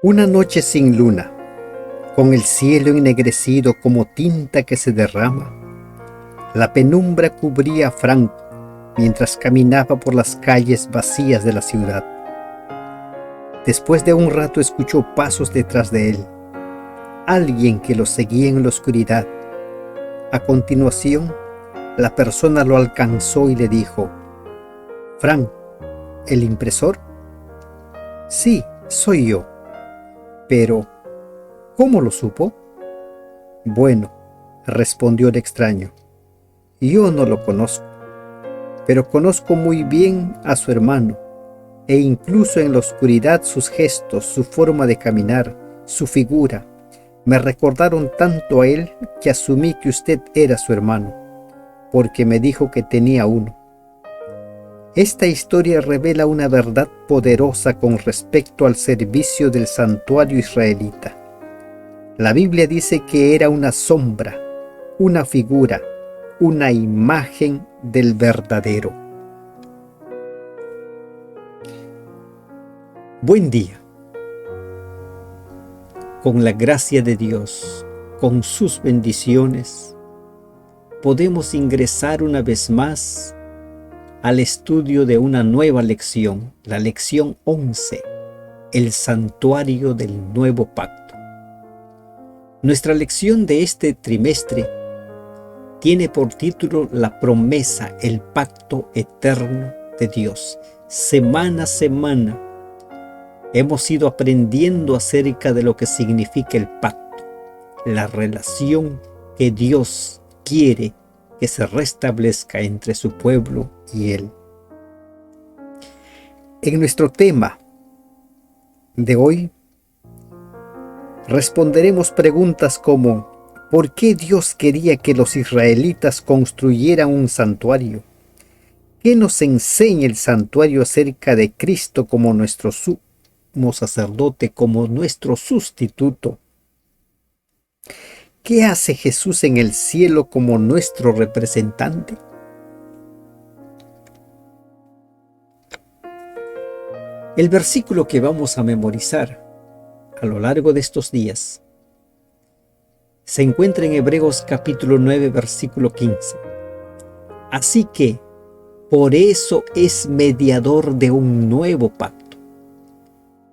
Una noche sin luna, con el cielo ennegrecido como tinta que se derrama, la penumbra cubría a Franco mientras caminaba por las calles vacías de la ciudad. Después de un rato escuchó pasos detrás de él, alguien que lo seguía en la oscuridad. A continuación, la persona lo alcanzó y le dijo: «Frank, ¿el impresor?». «Sí, soy yo». «Pero, ¿cómo lo supo?». «Bueno», respondió el extraño, «yo no lo conozco, pero conozco muy bien a su hermano, e incluso en la oscuridad sus gestos, su forma de caminar, su figura, me recordaron tanto a él que asumí que usted era su hermano, porque me dijo que tenía uno». Esta historia revela una verdad poderosa con respecto al servicio del santuario israelita. La Biblia dice que era una sombra, una figura, una imagen del verdadero. Buen día. Con la gracia de Dios, con sus bendiciones, podemos ingresar una vez más al estudio de una nueva lección, la lección 11, el santuario del nuevo pacto. Nuestra lección de este trimestre tiene por título la promesa, el pacto eterno de Dios. Semana a semana hemos ido aprendiendo acerca de lo que significa el pacto, la relación que Dios quiere que se restablezca entre su pueblo y Él. En nuestro tema de hoy responderemos preguntas como: ¿por qué Dios quería que los israelitas construyeran un santuario? ¿Qué nos enseña el santuario acerca de Cristo como nuestro sumo sacerdote, como nuestro sustituto? ¿Qué hace Jesús en el cielo como nuestro representante? El versículo que vamos a memorizar a lo largo de estos días se encuentra en Hebreos capítulo 9, versículo 15. Así que, por eso es mediador de un nuevo pacto,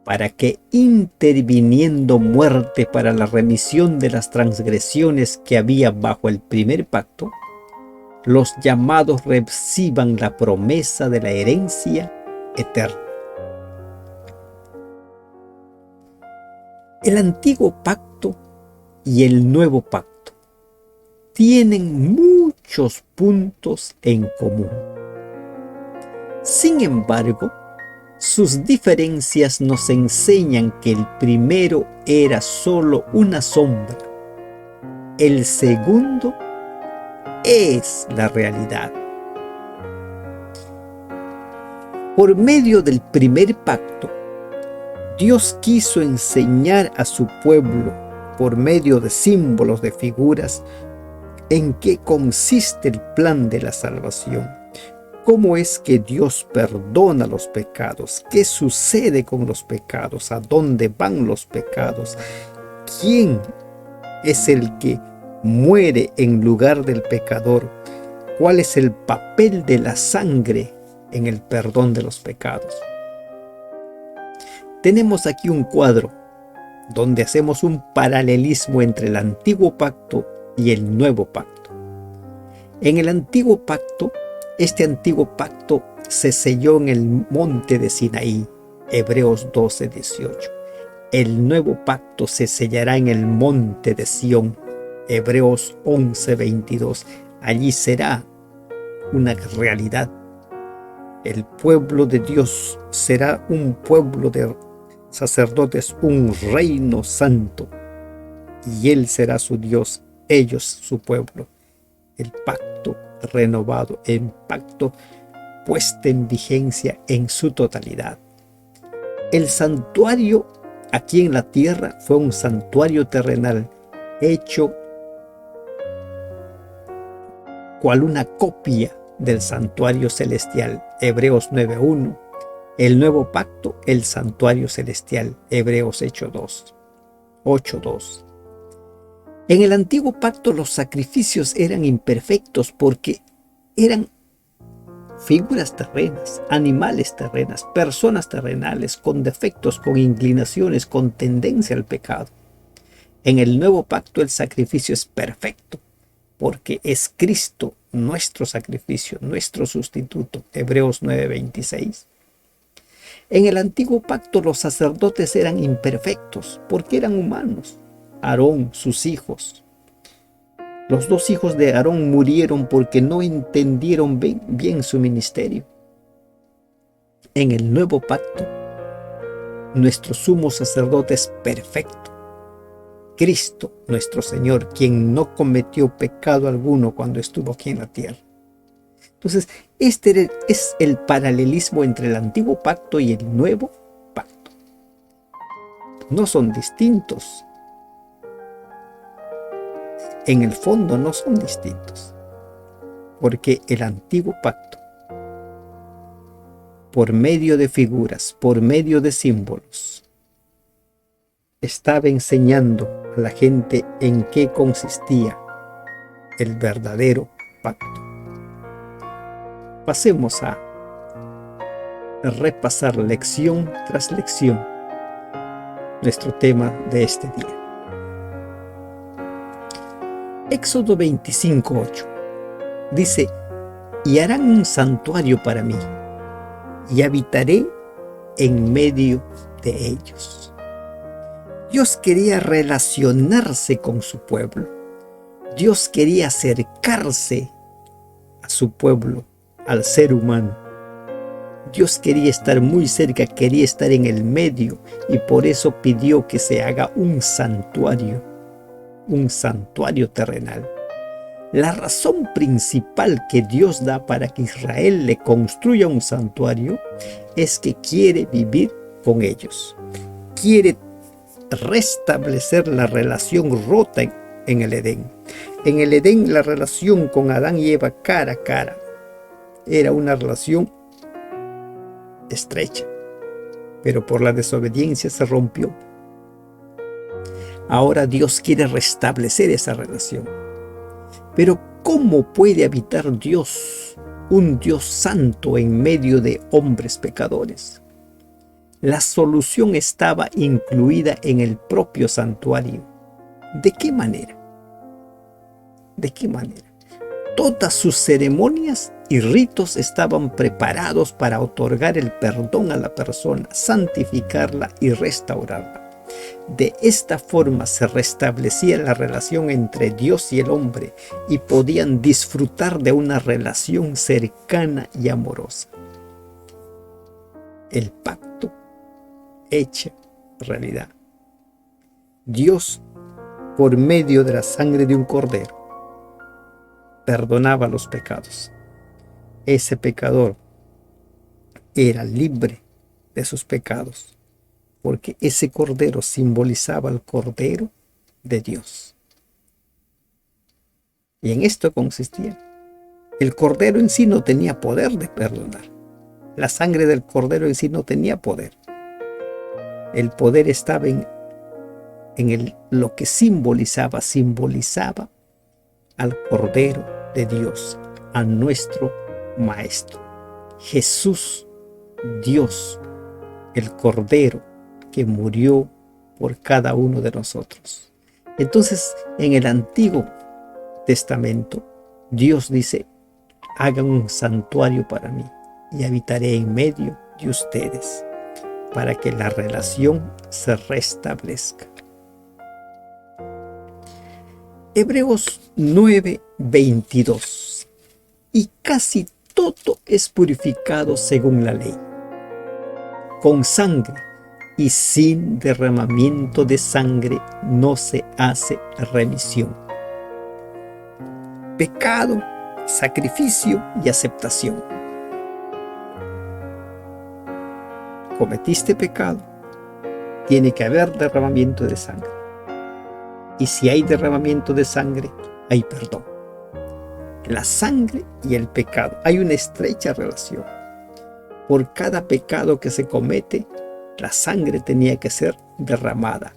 para que, interviniendo muerte para la remisión de las transgresiones que había bajo el primer pacto, los llamados reciban la promesa de la herencia eterna. El antiguo pacto y el nuevo pacto tienen muchos puntos en común. Sin embargo, sus diferencias nos enseñan que el primero era solo una sombra. El segundo es la realidad. Por medio del primer pacto, Dios quiso enseñar a su pueblo, por medio de símbolos, de figuras, en qué consiste el plan de la salvación. ¿Cómo es que Dios perdona los pecados? ¿Qué sucede con los pecados? ¿A dónde van los pecados? ¿Quién es el que muere en lugar del pecador? ¿Cuál es el papel de la sangre en el perdón de los pecados? Tenemos aquí un cuadro donde hacemos un paralelismo entre el antiguo pacto y el nuevo pacto. En el antiguo pacto, este antiguo pacto se selló en el monte de Sinaí, Hebreos 12, 18. El nuevo pacto se sellará en el monte de Sión, Hebreos 11, 22. Allí será una realidad. El pueblo de Dios será un pueblo de sacerdotes, un reino santo, y Él será su Dios, ellos su pueblo. El pacto renovado, el pacto puesto en vigencia en su totalidad. El santuario aquí en la tierra fue un santuario terrenal hecho cual una copia del santuario celestial, Hebreos 9:1, El nuevo pacto, el santuario celestial. Hebreos 8:2. En el antiguo pacto los sacrificios eran imperfectos porque eran figuras terrenas, animales terrenas, personas terrenales con defectos, con inclinaciones, con tendencia al pecado. En el nuevo pacto el sacrificio es perfecto porque es Cristo nuestro sacrificio, nuestro sustituto. Hebreos 9:26. En el antiguo pacto los sacerdotes eran imperfectos porque eran humanos. Aarón, sus hijos. Los 2 hijos de Aarón murieron porque no entendieron bien su ministerio. En el nuevo pacto, nuestro sumo sacerdote es perfecto. Cristo, nuestro Señor, quien no cometió pecado alguno cuando estuvo aquí en la tierra. Entonces, este es el paralelismo entre el antiguo pacto y el nuevo pacto. No son distintos. En el fondo no son distintos, porque el antiguo pacto, por medio de figuras, por medio de símbolos, estaba enseñando a la gente en qué consistía el verdadero pacto. Pasemos a repasar lección tras lección nuestro tema de este día. Éxodo 25:8 dice: y harán un santuario para mí, y habitaré en medio de ellos. Dios quería relacionarse con su pueblo. Dios quería acercarse a su pueblo, al ser humano. Dios quería estar muy cerca, quería estar en el medio, y por eso pidió que se haga un santuario terrenal. La razón principal que Dios da para que Israel le construya un santuario es que quiere vivir con ellos. Quiere restablecer la relación rota en el Edén. En el Edén la relación con Adán y Eva cara a cara era una relación estrecha, pero por la desobediencia se rompió. Ahora Dios quiere restablecer esa relación. Pero ¿cómo puede habitar Dios, un Dios santo, en medio de hombres pecadores? La solución estaba incluida en el propio santuario. ¿De qué manera? ¿De qué manera? Todas sus ceremonias y ritos estaban preparados para otorgar el perdón a la persona, santificarla y restaurarla. De esta forma se restablecía la relación entre Dios y el hombre y podían disfrutar de una relación cercana y amorosa. El pacto hecho realidad. Dios, por medio de la sangre de un cordero, perdonaba los pecados. Ese pecador era libre de sus pecados, porque ese cordero simbolizaba el cordero de Dios. Y en esto consistía. El cordero en sí no tenía poder de perdonar. La sangre del cordero en sí no tenía poder. El poder estaba en lo que simbolizaba al cordero de Dios, a nuestro Maestro. Jesús, Dios, el cordero que murió por cada uno de nosotros. Entonces, en el Antiguo Testamento, Dios dice: hagan un santuario para mí y habitaré en medio de ustedes, para que la relación se restablezca. Hebreos 9:22. Y casi todo es purificado según la ley, con sangre, y sin derramamiento de sangre no se hace remisión. Pecado, sacrificio y aceptación. Cometiste pecado, tiene que haber derramamiento de sangre. Y si hay derramamiento de sangre, hay perdón. La sangre y el pecado, hay una estrecha relación. Por cada pecado que se comete, la sangre tenía que ser derramada.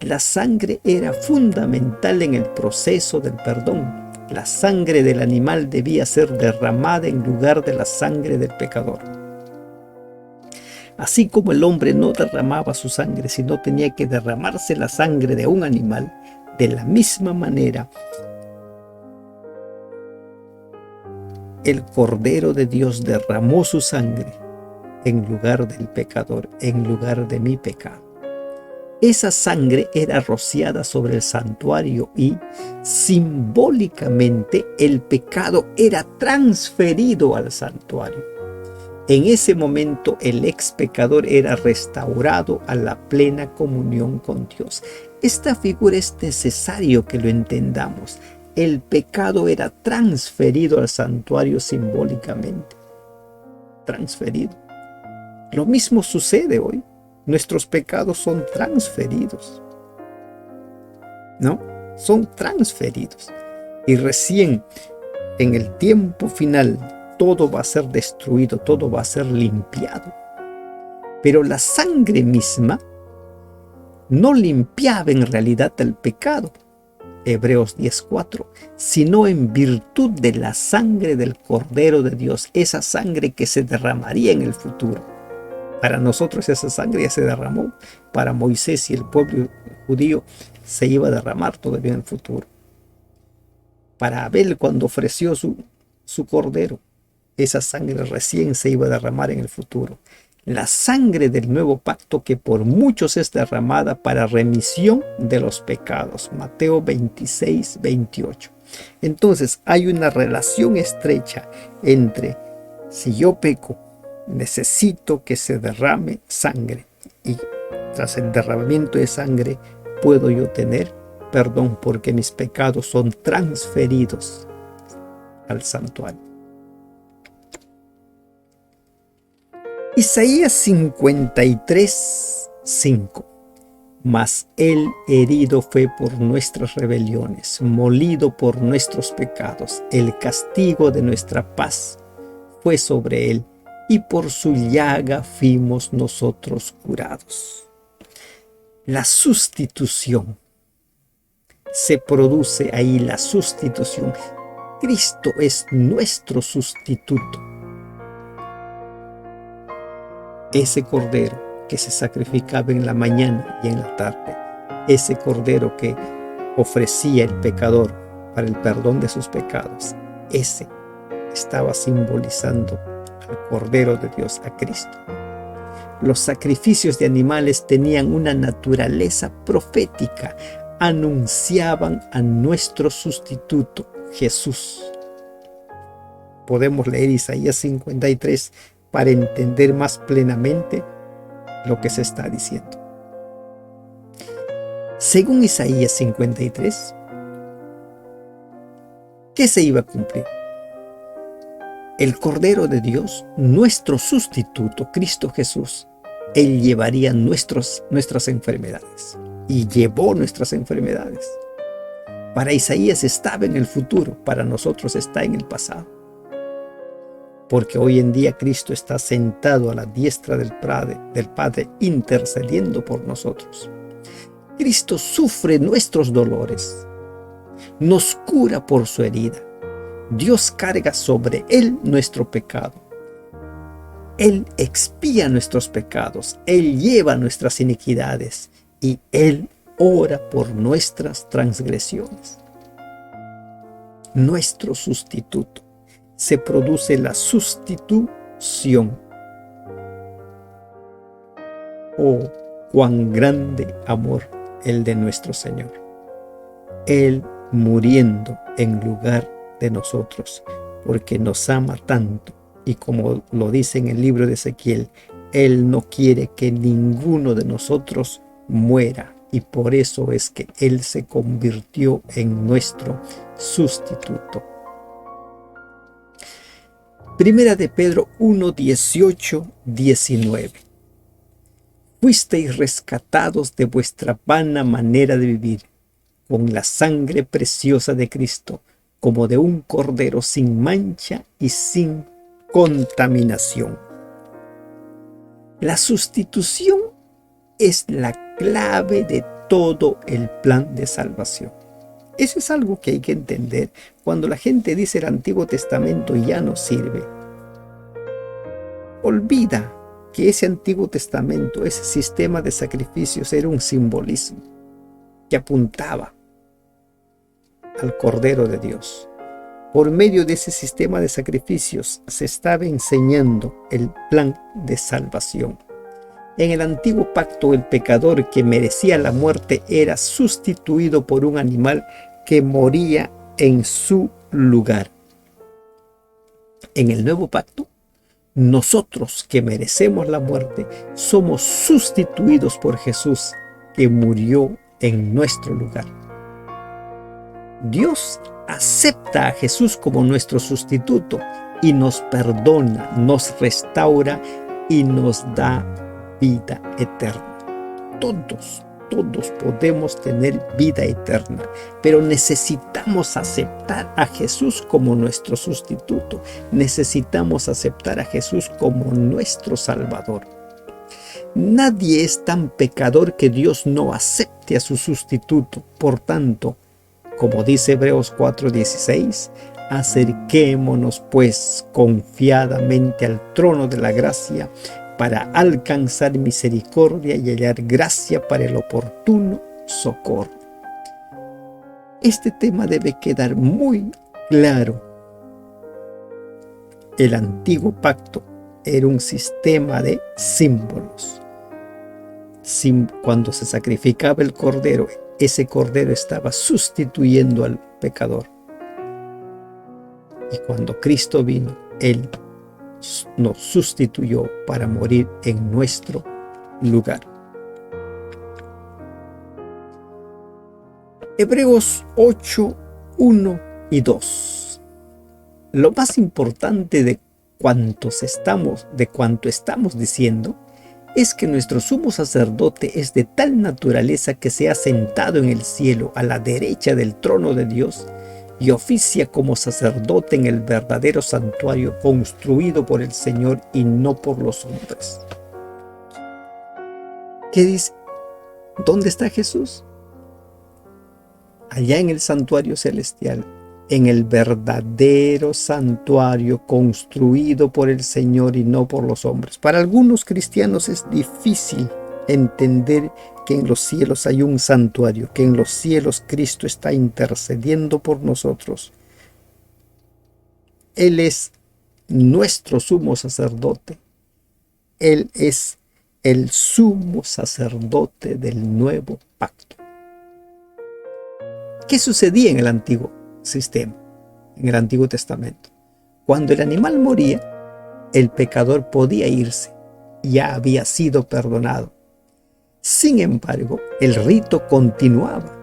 La sangre era fundamental en el proceso del perdón. La sangre del animal debía ser derramada en lugar de la sangre del pecador. Así como el hombre no derramaba su sangre, sino tenía que derramarse la sangre de un animal, de la misma manera, el Cordero de Dios derramó su sangre en lugar del pecador, en lugar de mi pecado. Esa sangre era rociada sobre el santuario y simbólicamente el pecado era transferido al santuario. En ese momento el ex pecador era restaurado a la plena comunión con Dios. Esta figura es necesario que lo entendamos. El pecado era transferido al santuario simbólicamente. Transferido. Lo mismo sucede hoy. Nuestros pecados son transferidos. ¿No? Son transferidos. Y recién en el tiempo final todo va a ser destruido, todo va a ser limpiado. Pero la sangre misma no limpiaba en realidad el pecado, Hebreos 10:4, sino en virtud de la sangre del Cordero de Dios, esa sangre que se derramaría en el futuro. Para nosotros esa sangre ya se derramó, para Moisés y el pueblo judío se iba a derramar todavía en el futuro. Para Abel, cuando ofreció su cordero, esa sangre recién se iba a derramar en el futuro. La sangre del nuevo pacto que por muchos es derramada para remisión de los pecados. Mateo 26:28. Entonces hay una relación estrecha entre si yo peco, necesito que se derrame sangre. Y tras el derramamiento de sangre puedo yo tener perdón porque mis pecados son transferidos al santuario. Isaías 53:5. Mas él herido fue por nuestras rebeliones, molido por nuestros pecados. El castigo de nuestra paz fue sobre él, y por su llaga fuimos nosotros curados. La sustitución. Se produce ahí la sustitución. Cristo es nuestro sustituto. Ese cordero que se sacrificaba en la mañana y en la tarde, ese cordero que ofrecía el pecador para el perdón de sus pecados, ese estaba simbolizando al Cordero de Dios, a Cristo. Los sacrificios de animales tenían una naturaleza profética, anunciaban a nuestro sustituto, Jesús. Podemos leer Isaías 53 para entender más plenamente lo que se está diciendo. Según Isaías 53, ¿qué se iba a cumplir? El Cordero de Dios, nuestro sustituto, Cristo Jesús, Él llevaría nuestras enfermedades. Y llevó nuestras enfermedades. Para Isaías estaba en el futuro, para nosotros está en el pasado. Porque hoy en día Cristo está sentado a la diestra del Padre, intercediendo por nosotros. Cristo sufre nuestros dolores, nos cura por su herida. Dios carga sobre Él nuestro pecado. Él expía nuestros pecados, Él lleva nuestras iniquidades y Él ora por nuestras transgresiones. Nuestro sustituto. Se produce la sustitución. Oh, cuán grande amor el de nuestro Señor. Él muriendo en lugar de nosotros, porque nos ama tanto. Y como lo dice en el libro de Ezequiel, Él no quiere que ninguno de nosotros muera. Y por eso es que Él se convirtió en nuestro sustituto. Primera de Pedro 1:18-19. Fuisteis rescatados de vuestra vana manera de vivir, con la sangre preciosa de Cristo, como de un cordero sin mancha y sin contaminación. La sustitución es la clave de todo el plan de salvación. Eso es algo que hay que entender. Cuando la gente dice el Antiguo Testamento ya no sirve, olvida que ese Antiguo Testamento, ese sistema de sacrificios era un simbolismo que apuntaba al Cordero de Dios. Por medio de ese sistema de sacrificios se estaba enseñando el plan de salvación. En el antiguo pacto, el pecador que merecía la muerte era sustituido por un animal que moría en su lugar. En el nuevo pacto, nosotros que merecemos la muerte somos sustituidos por Jesús, que murió en nuestro lugar. Dios acepta a Jesús como nuestro sustituto y nos perdona, nos restaura y nos da vida eterna. Todos podemos tener vida eterna, pero necesitamos aceptar a Jesús como nuestro sustituto. Necesitamos aceptar a Jesús como nuestro Salvador. Nadie es tan pecador que Dios no acepte a su sustituto. Por tanto, como dice Hebreos 4:16, acerquémonos pues confiadamente al trono de la gracia para alcanzar misericordia y hallar gracia para el oportuno socorro. Este tema debe quedar muy claro. El antiguo pacto era un sistema de símbolos. Cuando se sacrificaba el cordero, ese cordero estaba sustituyendo al pecador. Y cuando Cristo vino, Él nos sustituyó para morir en nuestro lugar. Hebreos 8, 1 y 2. Lo más importante de cuanto estamos diciendo es que nuestro sumo sacerdote es de tal naturaleza que se ha sentado en el cielo a la derecha del trono de Dios y oficia como sacerdote en el verdadero santuario construido por el Señor y no por los hombres. ¿Qué dice? ¿Dónde está Jesús? Allá en el santuario celestial, en el verdadero santuario construido por el Señor y no por los hombres. Para algunos cristianos es difícil entender que en los cielos hay un santuario, que en los cielos Cristo está intercediendo por nosotros. Él es nuestro sumo sacerdote. Él es el sumo sacerdote del nuevo pacto. ¿Qué sucedía en el antiguo sistema, en el Antiguo Testamento? Cuando el animal moría, el pecador podía irse, ya había sido perdonado. Sin embargo, el rito continuaba.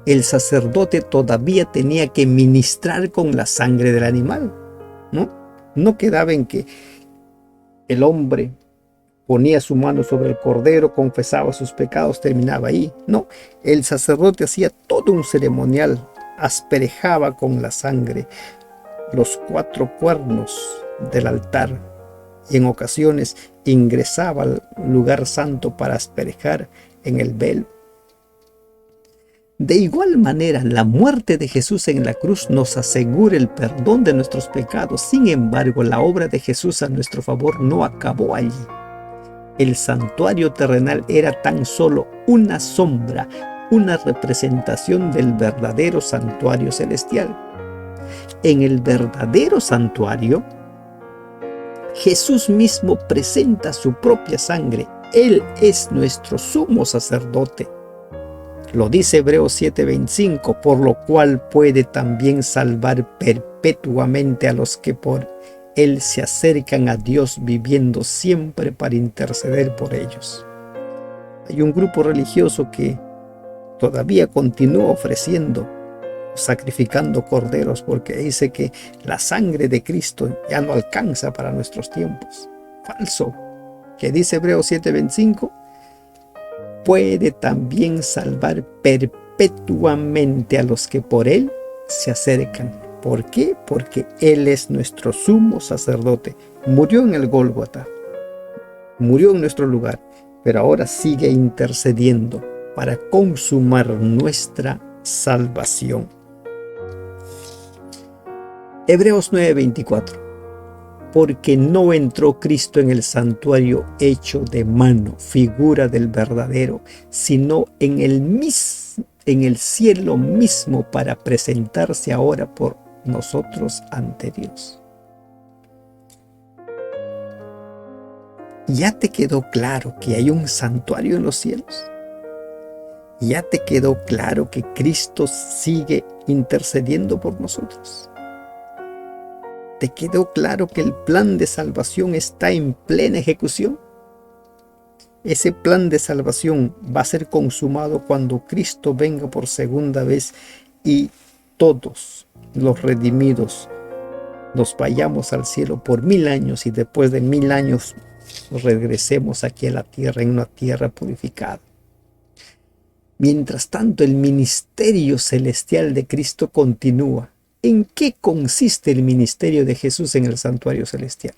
El sacerdote todavía tenía que ministrar con la sangre del animal, ¿no? No quedaba en que el hombre ponía su mano sobre el cordero, confesaba sus pecados, terminaba ahí. No, el sacerdote hacía todo un ceremonial, asperejaba con la sangre los 4 cuernos del altar y en ocasiones ingresaba al lugar santo para asperejar en el velo. De igual manera, la muerte de Jesús en la cruz nos asegura el perdón de nuestros pecados. Sin embargo, la obra de Jesús a nuestro favor no acabó allí. El santuario terrenal era tan solo una sombra, una representación del verdadero santuario celestial. En el verdadero santuario, Jesús mismo presenta su propia sangre. Él es nuestro sumo sacerdote. Lo dice Hebreos 7:25, por lo cual puede también salvar perpetuamente a los que por Él se acercan a Dios, viviendo siempre para interceder por ellos. Hay un grupo religioso que todavía continúa ofreciendo, sacrificando corderos, porque dice que la sangre de Cristo ya no alcanza para nuestros tiempos. Falso. Que dice Hebreos 7:25, puede también salvar perpetuamente a los que por Él se acercan. ¿Por qué? Porque Él es nuestro sumo sacerdote. Murió en el Gólgota. murió en nuestro lugar, pero ahora sigue intercediendo para consumar nuestra salvación. Hebreos 9:24. Porque no entró Cristo en el santuario hecho de mano, figura del verdadero, sino en el cielo mismo, para presentarse ahora por nosotros ante Dios. ¿Ya te quedó claro que hay un santuario en los cielos? ¿Ya te quedó claro que Cristo sigue intercediendo por nosotros? ¿Te quedó claro que el plan de salvación está en plena ejecución? Ese plan de salvación va a ser consumado cuando Cristo venga por segunda vez y todos los redimidos nos vayamos al cielo por 1000 años y después de 1000 años regresemos aquí a la tierra, en una tierra purificada. Mientras tanto, el ministerio celestial de Cristo continúa. ¿En qué consiste el ministerio de Jesús en el santuario celestial?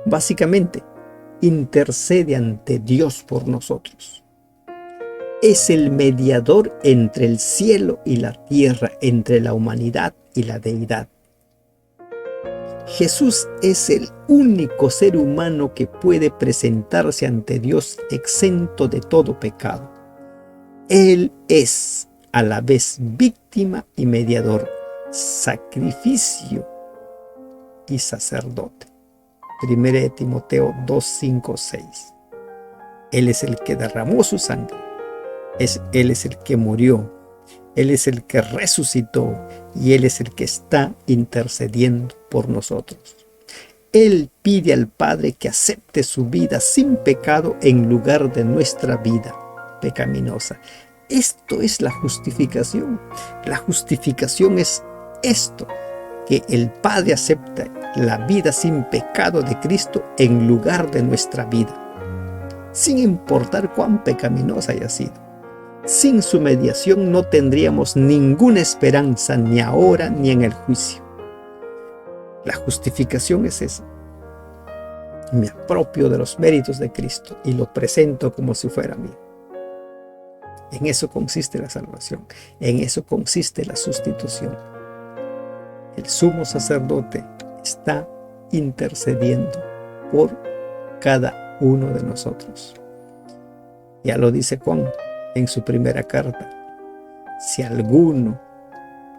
Básicamente, intercede ante Dios por nosotros. Es el mediador entre el cielo y la tierra, entre la humanidad y la deidad. Jesús es el único ser humano que puede presentarse ante Dios exento de todo pecado. Él es a la vez víctima y mediador, sacrificio y sacerdote. 1 Timoteo 2, 5, 6. Él es el que derramó su sangre. Él es el que murió. Él es el que resucitó y Él es el que está intercediendo por nosotros. Él pide al Padre que acepte su vida sin pecado en lugar de nuestra vida pecaminosa. Esto es la justificación. La justificación es esto, que el Padre acepta la vida sin pecado de Cristo en lugar de nuestra vida, sin importar cuán pecaminosa haya sido. Sin su mediación no tendríamos ninguna esperanza, ni ahora ni en el juicio. La justificación es esa. Me apropio de los méritos de Cristo y lo presento como si fuera mío. En eso consiste la salvación, en eso consiste la sustitución. El sumo sacerdote está intercediendo por cada uno de nosotros. Ya lo dice Juan en su primera carta: si alguno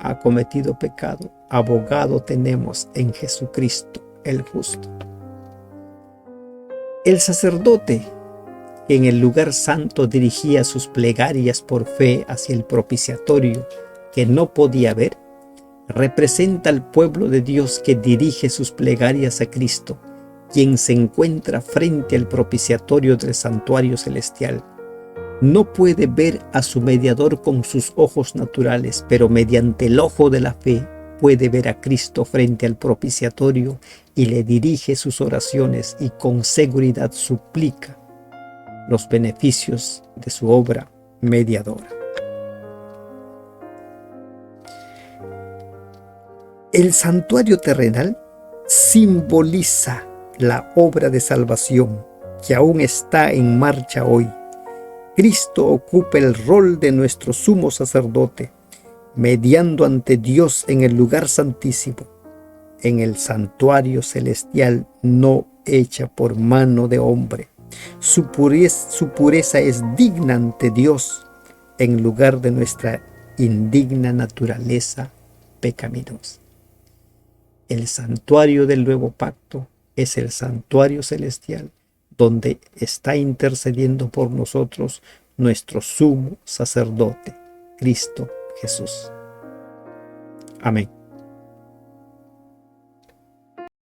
ha cometido pecado, abogado tenemos en Jesucristo el justo. El sacerdote, que en el lugar santo dirigía sus plegarias por fe hacia el propiciatorio que no podía ver, representa al pueblo de Dios que dirige sus plegarias a Cristo, quien se encuentra frente al propiciatorio del santuario celestial. No puede ver a su mediador con sus ojos naturales, pero mediante el ojo de la fe puede ver a Cristo frente al propiciatorio y le dirige sus oraciones y con seguridad suplica los beneficios de su obra mediadora. El santuario terrenal simboliza la obra de salvación que aún está en marcha hoy. Cristo ocupa el rol de nuestro sumo sacerdote, mediando ante Dios en el lugar santísimo, en el santuario celestial no hecha por mano de hombre. Su pureza es digna ante Dios en lugar de nuestra indigna naturaleza pecaminosa. El santuario del nuevo pacto es el santuario celestial, donde está intercediendo por nosotros nuestro sumo sacerdote, Cristo Jesús. Amén.